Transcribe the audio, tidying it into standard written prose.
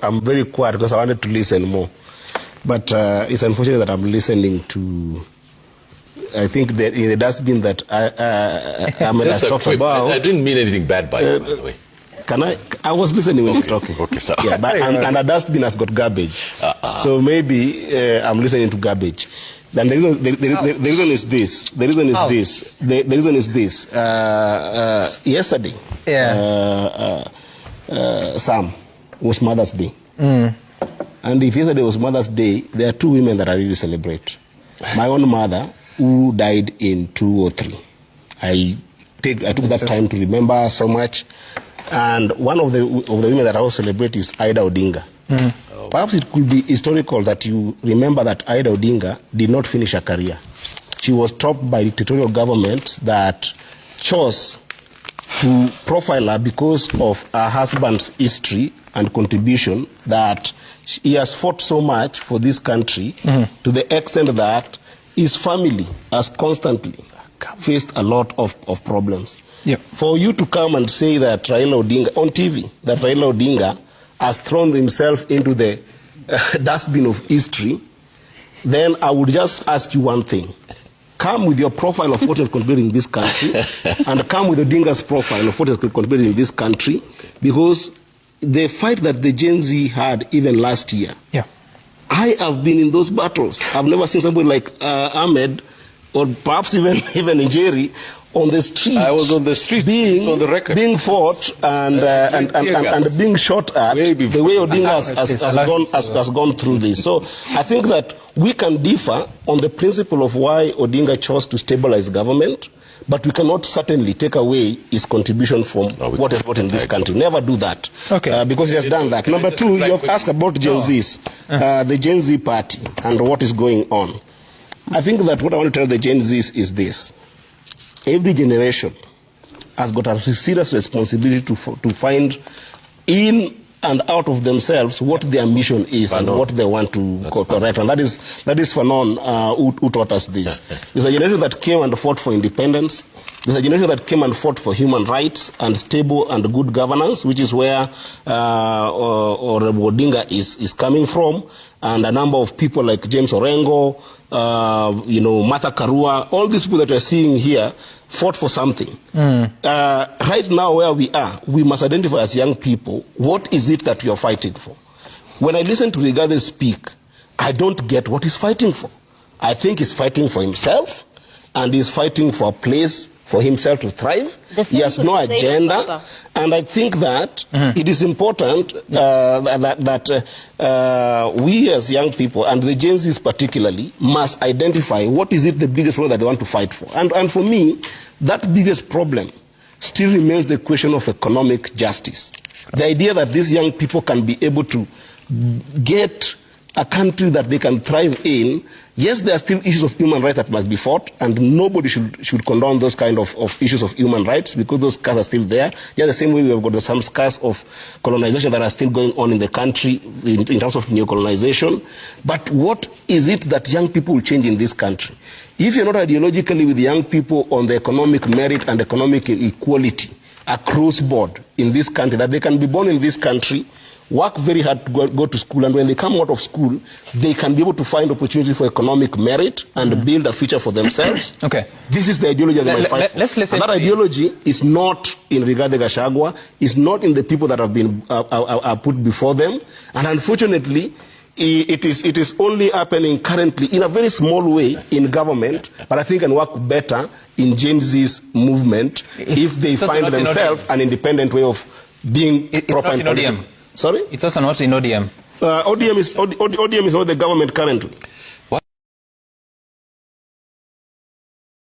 I'm very quiet because I wanted to listen more. But it's unfortunate that I'm listening to, I think, the dustbin that Ahmed has talked about. I didn't mean anything bad by it, by the way. I was listening when you're talking. Okay, sir. Yeah, but, and a dustbin has got garbage. So maybe I'm listening to garbage. Then the reason is this. The reason is this. The reason is this. Yesterday, Sam, was Mother's Day. And if yesterday was Mother's Day, there are two women that I really celebrate. My own mother, who died in 2003. I took that time to remember her so much. And one of the women that I will celebrate is Ida Odinga. Perhaps it could be historical that you remember that Ida Odinga did not finish her career. She was stopped by dictatorial governments that chose to profile her because of her husband's history and contribution, that he has fought so much for this country to the extent that his family has constantly faced a lot of problems. Yep. For you to come and say that Raila Odinga, on TV, that Raila Odinga has thrown himself into the dustbin of history, then I would just ask you one thing. Come with your profile of what you've contributed in this country, and come with Odinga's profile of what you've contributed in this country, because the fight that the Gen Z had even last year, I have been in those battles. I've never seen somebody like Ahmed, or perhaps even Njeri, on the street. I was on the street, on the record, being fought and being shot at. The way Odinga has gone through this. So I think that we can differ on the principle of why Odinga chose to stabilize government, but we cannot certainly take away his contribution from what is brought in this country. Never do that. Okay. Because he has done that. Number two, you have asked about Gen Zs, the Gen Z party, and what is going on. I think that what I want to tell the Gen Zs is this. Every generation has got a serious responsibility to find in and out of themselves what their mission is and what they want to correct. And that is Fanon who taught us this. There's a generation that came and fought for independence. There's a generation that came and fought for human rights and stable and good governance, which is where Odinga is coming from. And a number of people like James Orengo, Martha Karua, all these people that we're seeing here fought for something. Right now where we are, we must identify as young people, what is it that we are fighting for? When I listen to Rigathi speak, I don't get what he's fighting for. I think he's fighting for himself, and he's fighting for a place for himself to thrive. He has no agenda. And I think that it is important that we as young people, and the Gen Zs particularly, must identify what is it the biggest problem that they want to fight for. And for me, that biggest problem still remains the question of economic justice. The idea that these young people can be able to get a country that they can thrive in. Yes, there are still issues of human rights that must be fought, and nobody should condone those kind of issues of human rights, because those scars are still there. Just the same way we have got some scars of colonization that are still going on in the country in terms of neo-colonization. But what is it that young people will change in this country? If you're not ideologically with young people on the economic merit and economic equality across board in this country, that they can be born in this country, work very hard to go to school, and when they come out of school, they can be able to find opportunity for economic merit and build a future for themselves. Okay. This is the ideology that they fight for. And that ideology is not in Rigathi Gachagua, is not in the people that have been put before them, and unfortunately, it is only happening currently in a very small way in government, but I think can work better in Gen Z's movement if they find themselves an independent way of being proper in politics. Sorry? It's also not in ODM. ODM is not the government currently.